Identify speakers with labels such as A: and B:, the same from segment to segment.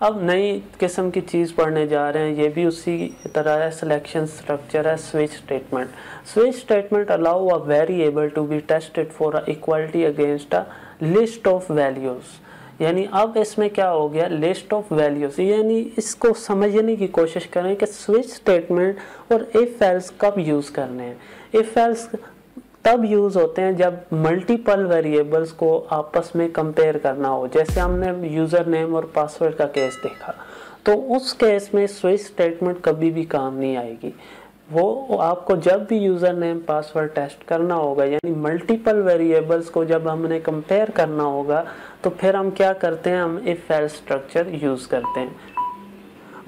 A: अब नई किस्म की चीज़ पढ़ने जा रहे हैं, ये भी उसी तरह है, सिलेक्शन स्ट्रक्चर है, switch statement. Switch statement allow a variable to be tested for equality against a list of values. यानी अब इसमें क्या हो गया, लिस्ट ऑफ वैल्यूज़, यानी इसको समझने की कोशिश करें कि स्विच स्टेटमेंट और इफ एल्स कब यूज़ करने हैं। इफ एल्स तब यूज़ होते हैं जब मल्टीपल वेरिएबल्स को आपस में कंपेयर करना हो, जैसे हमने यूज़र नेम और पासवर्ड का केस देखा, तो उस केस में स्विच स्टेटमेंट कभी भी काम नहीं आएगी। वो आपको जब भी यूज़र नेम पासवर्ड टेस्ट करना होगा, यानी मल्टीपल वेरिएबल्स को जब हमने कंपेयर करना होगा, तो फिर हम क्या करते हैं, हम इफ एल्स स्ट्रक्चर यूज़ करते हैं।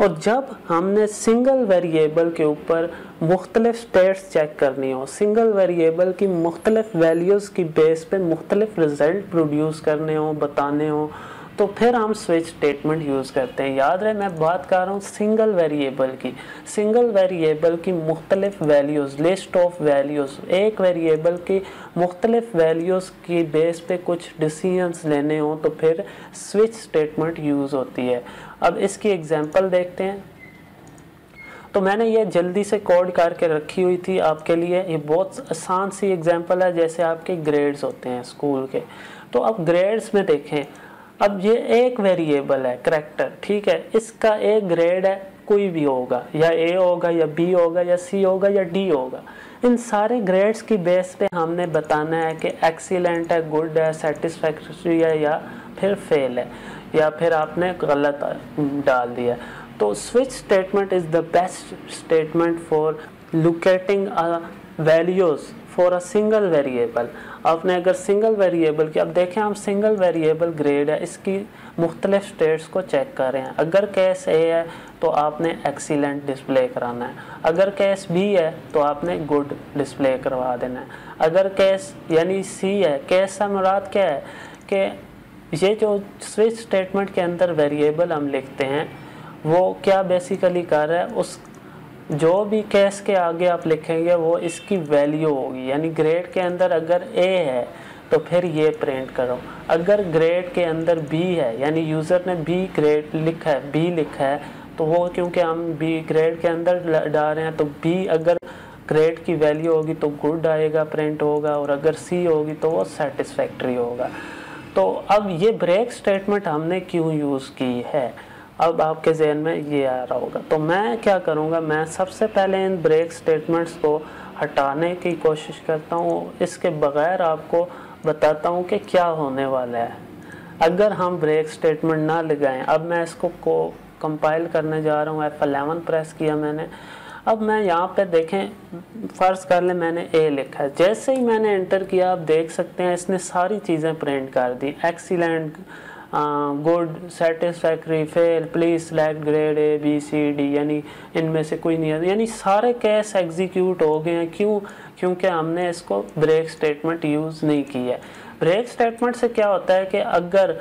A: और जब हमने सिंगल वेरिएबल के ऊपर मुख्तलिफ स्टेट्स चेक करनी हो, सिंगल वेरिएबल की मुख्तलिफ वैल्यूज़ की बेस पे मुख्तलिफ रिज़ल्ट प्रोड्यूस करने हो, बताने हो, तो फिर हम स्विच स्टेटमेंट यूज़ करते हैं। याद रहे मैं बात कर रहा हूँ सिंगल वेरिएबल की। सिंगल वेरिएबल की मुख्तलिफ वैल्यूज़, लिस्ट ऑफ वैल्यूज़, एक वेरिएबल की मुख्तलिफ वैल्यूज़ की बेस पे कुछ डिसीजंस लेने हो, तो फिर स्विच स्टेटमेंट यूज़ होती है। अब इसकी एग्जांपल देखते हैं। तो मैंने ये जल्दी से कोड करके रखी हुई थी आपके लिए। ये बहुत आसान सी एग्जांपल है, जैसे आपके ग्रेड्स होते हैं स्कूल के। तो अब ग्रेड्स में देखें, अब ये एक वेरिएबल है करैक्टर, ठीक है, इसका एक ग्रेड है, कोई भी होगा, या ए होगा या बी होगा या सी होगा या डी होगा। इन सारे ग्रेड्स की बेस पे हमने बताना है कि एक्सीलेंट है, गुड है, सेटिस्फैक्टरी है या फिर फेल है, या फिर आपने गलत डाल दिया। तो switch statement is the best statement for locating values for a single variable. आपने अगर सिंगल वेरिएबल की, अब देखें हम सिंगल वेरिएबल ग्रेड है, इसकी मुख्तलिफ स्टेट्स को चेक कर रहे हैं। अगर केस ए है तो आपने एक्सीलेंट डिस्प्ले कराना है, अगर केस बी है तो आपने गुड डिस्प्ले करवा देना है, अगर केस यानी सी है, केस से मुराद क्या है कि ये जो स्विच स्टेटमेंट के अंदर वेरिएबल हम लिखते हैं वो क्या बेसिकली कर रहा है, उस जो भी केस के आगे आप लिखेंगे वो इसकी वैल्यू होगी। यानी ग्रेड के अंदर अगर ए है तो फिर ये प्रिंट करो, अगर ग्रेड के अंदर बी है, यानी यूज़र ने बी ग्रेड लिखा है, बी लिखा है, तो वो क्योंकि हम बी ग्रेड के अंदर डाल रहे हैं, तो बी अगर ग्रेड की वैल्यू होगी तो गुड आएगा, प्रिंट होगा, और अगर सी होगी तो वो सेटिस्फैक्ट्री होगा। तो अब ये ब्रेक स्टेटमेंट हमने क्यों यूज़ की है, अब आपके जहन में ये आ रहा होगा। तो मैं क्या करूँगा, मैं सबसे पहले इन ब्रेक स्टेटमेंट्स को हटाने की कोशिश करता हूँ, इसके बगैर आपको बताता हूँ कि क्या होने वाला है अगर हम ब्रेक स्टेटमेंट ना लगाएं। अब मैं इसको कंपाइल करने जा रहा हूँ, F11 प्रेस किया मैंने। अब मैं यहाँ पे देखें, फ़र्ज़ कर लें मैंने ए लिखा है, जैसे ही मैंने एंटर किया आप देख सकते हैं इसने सारी चीज़ें प्रिंट कर दी, excellent, good, satisfactory, fail, please select grade A B C D, यानी इनमें से कोई नहीं है, यानी सारे केस एग्जीक्यूट हो गए हैं। क्यों? क्योंकि हमने इसको ब्रेक स्टेटमेंट यूज़ नहीं किया है। ब्रेक स्टेटमेंट से क्या होता है कि अगर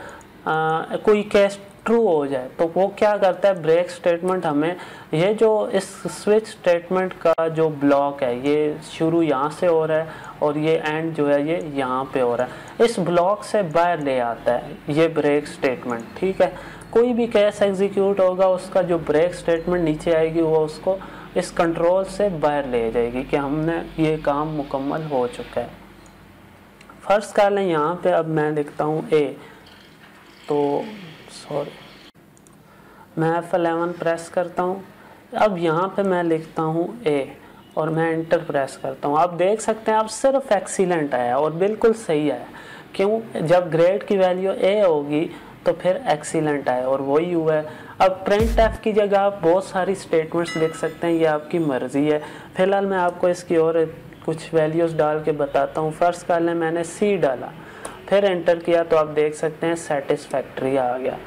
A: कोई केस ट्रू हो जाए तो वो क्या करता है, ब्रेक स्टेटमेंट हमें ये जो इस स्विच स्टेटमेंट का जो ब्लॉक है, ये शुरू यहाँ से हो रहा है और ये एंड जो है ये यहाँ पे हो रहा है, इस ब्लॉक से बाहर ले आता है ये ब्रेक स्टेटमेंट, ठीक है। कोई भी केस एग्जीक्यूट होगा उसका जो ब्रेक स्टेटमेंट नीचे आएगी वो उसको इस कंट्रोल से बाहर ले जाएगी कि हमने ये काम मुकम्मल हो चुका है। फर्स्ट कर लें यहाँ पे, अब मैं लिखता हूँ ए, तो सॉरी मैं F11 प्रेस करता हूँ। अब यहाँ पे मैं लिखता हूँ ए और मैं एंटर प्रेस करता हूँ। आप देख सकते हैं अब सिर्फ एक्सीलेंट आया और बिल्कुल सही आया। क्यों? जब ग्रेड की वैल्यू ए होगी तो फिर एक्सीलेंट आया और वही हुआ है। अब प्रिंट एफ की जगह आप बहुत सारी स्टेटमेंट्स लिख सकते हैं, ये आपकी मर्ज़ी है। फ़िलहाल मैं आपको इसकी और कुछ वैल्यूज़ डाल के बताता हूँ। फ़र्स्ट कर लें मैंने सी डाला, फिर एंटर किया तो आप देख सकते हैं सेटिस्फैक्ट्री आ गया।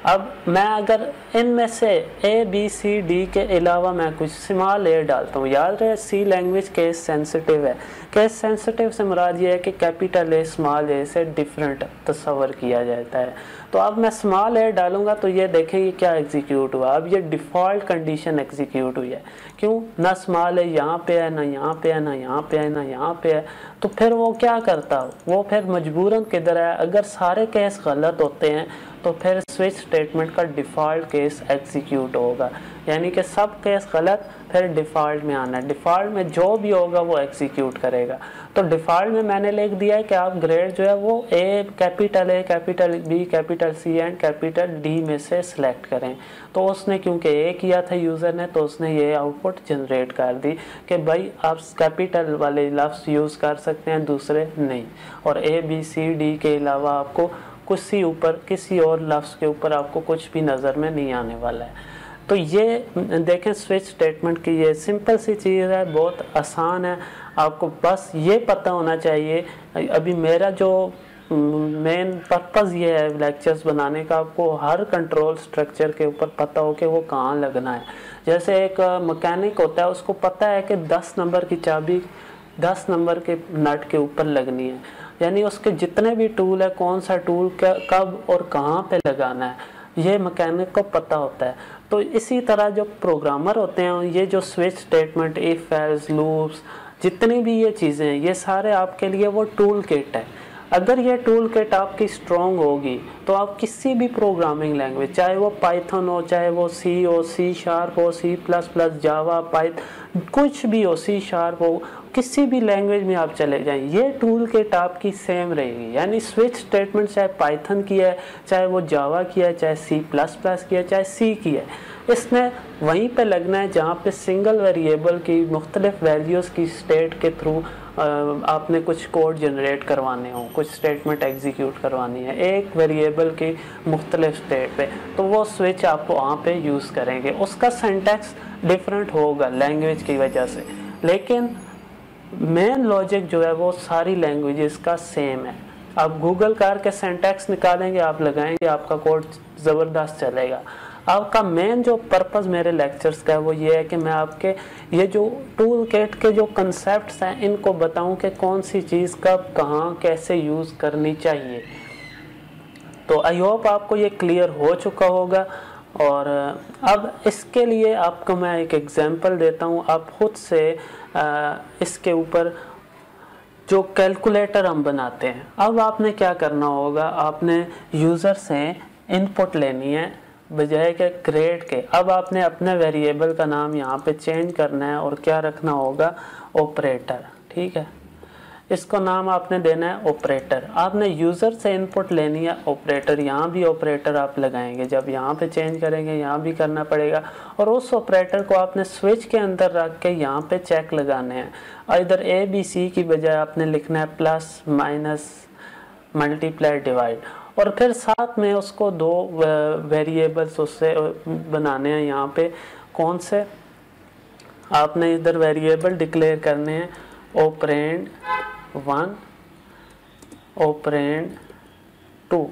A: अब मैं अगर इनमें से ए बी सी डी के अलावा मैं कुछ स्मॉल ए डालता हूँ, याद रहे सी लैंग्वेज केस सेंसिटिव है। केस सेंसिटिव से मुराद ये है कि कैपिटल ए स्मॉल ए से डिफरेंट तस्वर किया जाता है। तो अब मैं स्मॉल ए डालूंगा तो ये देखें ये क्या एग्जीक्यूट हुआ, अब ये डिफ़ॉल्ट कंडीशन एग्जीक्यूट हुई है। क्यों? ना स्मॉल ए यहाँ पे है, ना यहाँ पे है, ना यहाँ पे है, ना यहाँ पे है। तो फिर वो क्या करता, वो फिर मजबूरन किधर है, अगर सारे केस गलत होते हैं तो फिर स्विच स्टेटमेंट का डिफ़ॉल्ट केस एग्जीक्यूट होगा, यानी कि सब केस गलत फिर डिफ़ॉल्ट में आना है, डिफ़ॉल्ट में जो भी होगा वो एग्जीक्यूट करेगा। तो डिफ़ॉल्ट में मैंने लिख दिया है कि आप ग्रेड जो है वो A, capital B, capital C and capital D में से सिलेक्ट करें। तो उसने क्योंकि ए किया था यूज़र ने, तो उसने ये आउटपुट जनरेट कर दी कि भाई आप कैपिटल वाले लफ्ज़ यूज़ कर सकते हैं, दूसरे नहीं, और ए बी सी डी के अलावा आपको किसी और लफ्ज़ के ऊपर आपको कुछ भी नज़र में नहीं आने वाला है। तो ये देखें स्विच स्टेटमेंट की ये सिंपल सी चीज़ है, बहुत आसान है, आपको बस ये पता होना चाहिए। अभी मेरा जो मेन पर्पज़ ये है लेक्चर्स बनाने का, आपको हर कंट्रोल स्ट्रक्चर के ऊपर पता हो कि वो कहाँ लगना है। जैसे एक मैकेनिक होता है, उसको पता है कि 10 नंबर की चाबी 10 नंबर के नट के ऊपर लगनी है, यानी उसके जितने भी टूल है कौन सा टूल कब और कहाँ पे लगाना है, ये मैकेनिक को पता होता है। तो इसी तरह जो प्रोग्रामर होते हैं, ये जो switch statement, if else, loops, जितनी भी ये चीज़ें हैं, ये सारे आपके लिए वो टूल किट है। अगर ये टूल किट आपकी स्ट्रॉन्ग होगी तो आप किसी भी प्रोग्रामिंग लैंग्वेज, चाहे वो पाइथन हो, चाहे वो सी हो, सी शार्प हो, सी प्लस प्लस, जावा, कुछ भी हो, सी शार्प हो, किसी भी लैंग्वेज में आप चले जाएं, ये टूल किट आपकी सेम रहेगी। यानी स्विच स्टेटमेंट चाहे पाइथन की है, चाहे वो जावा की है, चाहे सी प्लस प्लस की है, चाहे सी की है, इसने वहीं पे लगना है जहाँ पे सिंगल वेरिएबल की मुख्तलिफ वैल्यूज़ की स्टेट के थ्रू आपने कुछ कोड जनरेट करवाने हो, कुछ स्टेटमेंट एग्जीक्यूट करवानी है एक वेरिएबल की मुख्तलिफ स्टेट पे, तो वो स्विच आप वहाँ पे यूज़ करेंगे। उसका सिंटैक्स डिफरेंट होगा लैंग्वेज की वजह से, लेकिन मेन लॉजिक जो है वो सारी लैंग्वेजेस का सेम है। आप गूगल करके सिंटैक्स निकालेंगे, आप लगाएंगे, आपका कोड ज़बरदस्त चलेगा। आपका मेन जो पर्पस मेरे लेक्चर्स का है वो ये है कि मैं आपके ये जो टूल किट के जो कंसेप्ट्स हैं इनको बताऊं कि कौन सी चीज़ कब कहाँ कैसे यूज़ करनी चाहिए। तो आई होप आपको ये क्लियर हो चुका होगा। और अब इसके लिए आपको मैं एक एग्जांपल देता हूँ, आप खुद से इसके ऊपर जो कैलकुलेटर हम बनाते हैं, अब आपने क्या करना होगा, आपने यूज़र से इनपुट लेनी है बजाय के ग्रेड के। अब आपने अपने वेरिएबल का नाम यहाँ पे चेंज करना है और क्या रखना होगा, ऑपरेटर। ठीक है, इसको नाम आपने देना है ऑपरेटर। आपने यूज़र से इनपुट लेनी है ऑपरेटर, यहाँ भी ऑपरेटर आप लगाएंगे, जब यहाँ पे चेंज करेंगे यहाँ भी करना पड़ेगा। और उस ऑपरेटर को आपने स्विच के अंदर रख के यहाँ पे चेक लगाने हैं। इधर ए बी सी की बजाय आपने लिखना है प्लस माइनस मल्टीप्लाई डिवाइड, और फिर साथ में उसको दो वेरिएबल्स उससे बनाने हैं। यहाँ पे कौन से आपने इधर वेरिएबल डिक्लेयर करने हैं, ऑपरेंड 1, ऑपरेंड 2,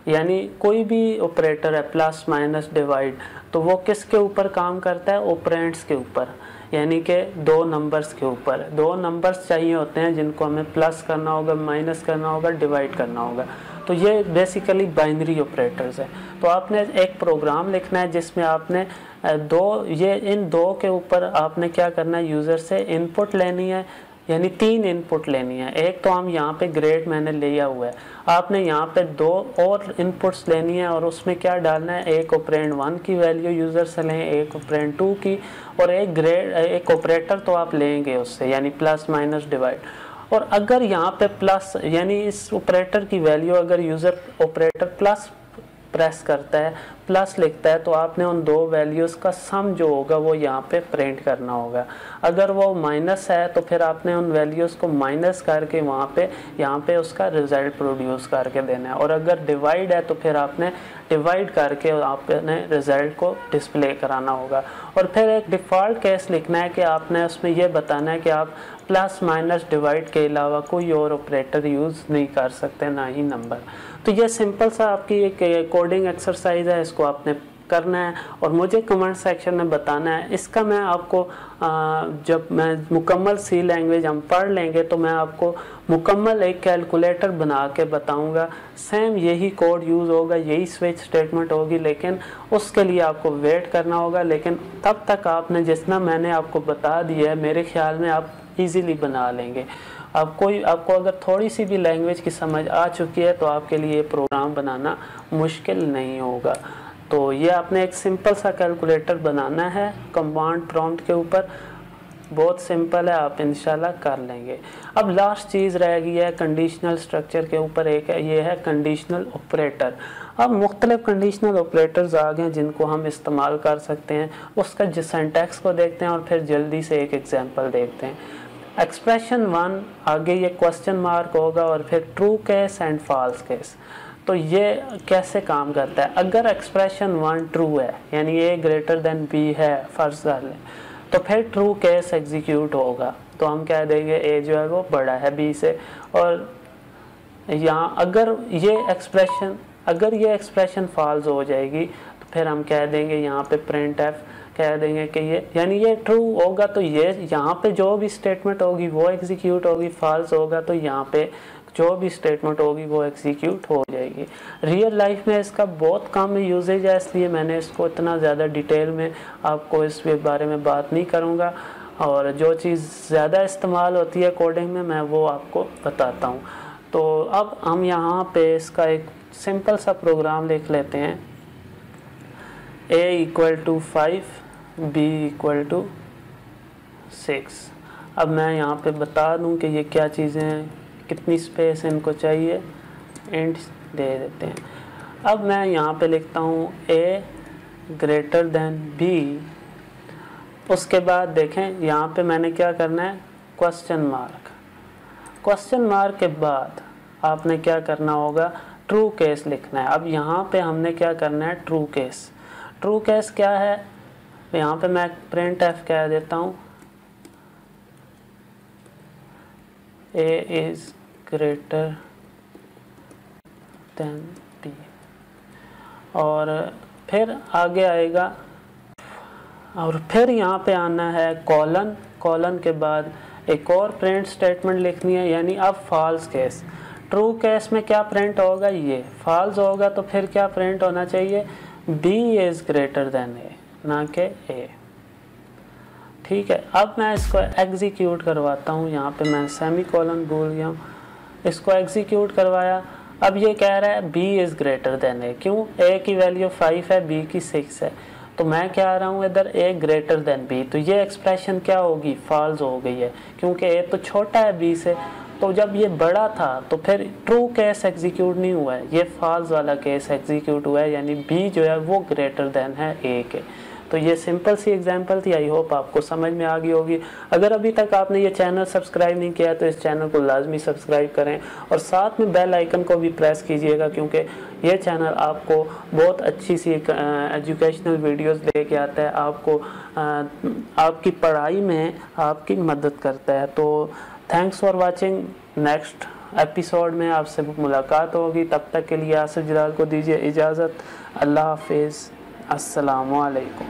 A: यानी कोई भी ऑपरेटर है प्लस माइनस डिवाइड, तो वो किसके ऊपर काम करता है, ऑपरेंड्स के ऊपर, यानी कि दो नंबर्स के ऊपर। दो नंबर्स चाहिए होते हैं जिनको हमें प्लस करना होगा, माइनस करना होगा, डिवाइड करना होगा। तो ये बेसिकली बाइनरी ऑपरेटर्स है। तो आपने एक प्रोग्राम लिखना है जिसमें आपने इन दो के ऊपर आपने क्या करना है, यूज़र से इनपुट लेनी है, यानी 3 इनपुट लेनी है। एक तो हम यहाँ पे ग्रेड मैंने लिया हुआ है, आपने यहाँ पे 2 और इनपुट्स लेनी है और उसमें क्या डालना है, एक ऑपरेंड 1 की वैल्यू यूज़र से लें, एक ऑपरेंड 2 की, और एक ऑपरेटर तो आप लेंगे उससे, यानी प्लस माइनस डिवाइड। और अगर यहाँ पे प्लस, यानी इस ऑपरेटर की वैल्यू अगर यूज़र ऑपरेटर प्लस प्रेस करता है, प्लस लिखता है, तो आपने उन दो वैल्यूज़ का सम जो होगा वो यहाँ पे प्रिंट करना होगा। अगर वो माइनस है तो फिर आपने उन वैल्यूज़ को माइनस करके यहाँ पे उसका रिज़ल्ट प्रोड्यूस करके देना है। और अगर डिवाइड है तो फिर आपने डिवाइड करके आपने रिज़ल्ट को डिस्प्ले कराना होगा। और फिर एक डिफ़ॉल्ट केस लिखना है कि आपने उसमें ये बताना है कि आप प्लस माइनस डिवाइड के अलावा कोई और ऑपरेटर यूज़ नहीं कर सकते, ना ही नंबर। तो ये सिंपल सा आपकी एक कोडिंग एक्सरसाइज है, इसको आपने करना है और मुझे कमेंट सेक्शन में बताना है। इसका मैं आपको जब मैं मुकम्मल सी लैंग्वेज हम पढ़ लेंगे तो मैं आपको मुकम्मल एक कैलकुलेटर बना के बताऊंगा। सेम यही कोड यूज़ होगा, यही स्विच स्टेटमेंट होगी, लेकिन उसके लिए आपको वेट करना होगा। लेकिन तब तक आपने जितना मैंने आपको बता दिया है, मेरे ख्याल में आप इजीली बना लेंगे। आपको अगर थोड़ी सी भी लैंग्वेज की समझ आ चुकी है तो आपके लिए प्रोग्राम बनाना मुश्किल नहीं होगा। तो ये आपने एक सिंपल सा कैलकुलेटर बनाना है कमांड प्रॉम्प्ट के ऊपर, बहुत सिंपल है, आप इंशाल्लाह कर लेंगे। अब लास्ट चीज़ रह गई है कंडीशनल स्ट्रक्चर के ऊपर, एक है ये है कंडीशनल ऑपरेटर। अब मुख्तलिफ कंडीशनल ऑपरेटर्स आ गए जिनको हम इस्तेमाल कर सकते हैं। उसका जो सिंटैक्स को देखते हैं और फिर जल्दी से एक एग्जांपल देखते हैं। एक्सप्रेशन 1 आगे ये क्वेश्चन मार्क होगा और फिर true case and false case. तो ये कैसे काम करता है? अगर एक्सप्रेशन 1 ट्रू है यानी ए ग्रेटर देन बी है फर्ज कर लें, तो फिर ट्रू केस एग्जीक्यूट होगा। तो हम कह देंगे ए जो है वो बड़ा है बी से। और यहाँ अगर ये एक्सप्रेशन फॉल्स हो जाएगी तो फिर हम कह देंगे यहाँ पे प्रिंट एफ कह देंगे कि ये यानी ये ट्रू होगा तो ये यहाँ पे जो भी स्टेटमेंट होगी वो एग्जीक्यूट होगी, फॉल्स होगा तो यहाँ पे जो भी स्टेटमेंट होगी वो एग्जीक्यूट हो जाएगी। रियल लाइफ में इसका बहुत कम यूजेज है, इसलिए मैंने इसको इतना ज़्यादा डिटेल में आपको इस बारे में बात नहीं करूँगा। और जो चीज़ ज़्यादा इस्तेमाल होती है कोडिंग में मैं वो आपको बताता हूँ। तो अब हम यहाँ पे इसका एक सिंपल सा प्रोग्राम लिख लेते हैं। a = 5 b = 6। अब मैं यहाँ पे बता दूँ कि ये क्या चीज़ें हैं, कितनी स्पेस इनको चाहिए, इंट दे देते हैं। अब मैं यहाँ पे लिखता हूँ a ग्रेटर देन b। उसके बाद देखें यहाँ पे मैंने क्या करना है, क्वेश्चन मार्क के बाद आपने क्या करना होगा, ट्रू केस लिखना है। अब यहाँ पे हमने क्या करना है, ट्रू केस क्या है, यहाँ पे मैं प्रिंट एफ कह देता हूँ a is greater than b। और फिर आगे आएगा और फिर यहाँ पे आना है कॉलन के बाद एक और प्रिंट स्टेटमेंट लिखनी है, यानी अब फॉल्स केस। ट्रू केस में क्या प्रिंट होगा, ये फॉल्स होगा तो फिर क्या प्रिंट होना चाहिए, b is greater than a, ना कि a। ठीक है, अब मैं इसको एग्जीक्यूट करवाता हूँ। यहाँ पे मैं सेमीकोलन भूल गया हूँ, इसको एग्जीक्यूट करवाया। अब ये कह रहा है b is greater than a, क्यों, a की वैल्यू 5 है, b की 6 है, तो मैं क्या आ रहा हूँ इधर a ग्रेटर देन b। तो ये एक्सप्रेशन क्या होगी, फॉल्स हो गई है, क्योंकि a तो छोटा है b से। तो जब ये बड़ा था तो फिर ट्रू केस एग्जीक्यूट नहीं हुआ है, ये फॉल्स वाला केस एग्जीक्यूट हुआ है, यानी b जो है वो ग्रेटर देन है a के। तो ये सिंपल सी एग्जांपल थी, आई होप आपको समझ में आ गई होगी। अगर अभी तक आपने ये चैनल सब्सक्राइब नहीं किया तो इस चैनल को लाजमी सब्सक्राइब करें और साथ में बेल आइकन को भी प्रेस कीजिएगा, क्योंकि ये चैनल आपको बहुत अच्छी सी एजुकेशनल वीडियोस लेके आता है, आपको आपकी पढ़ाई में आपकी मदद करता है। तो thanks for watching. Next episode में आपसे मुलाकात होगी, तब तक के लिए आसिफ जलाल को दीजिए इजाज़त। अल्लाह हाफिज़, अस्सलामु अलैकुम।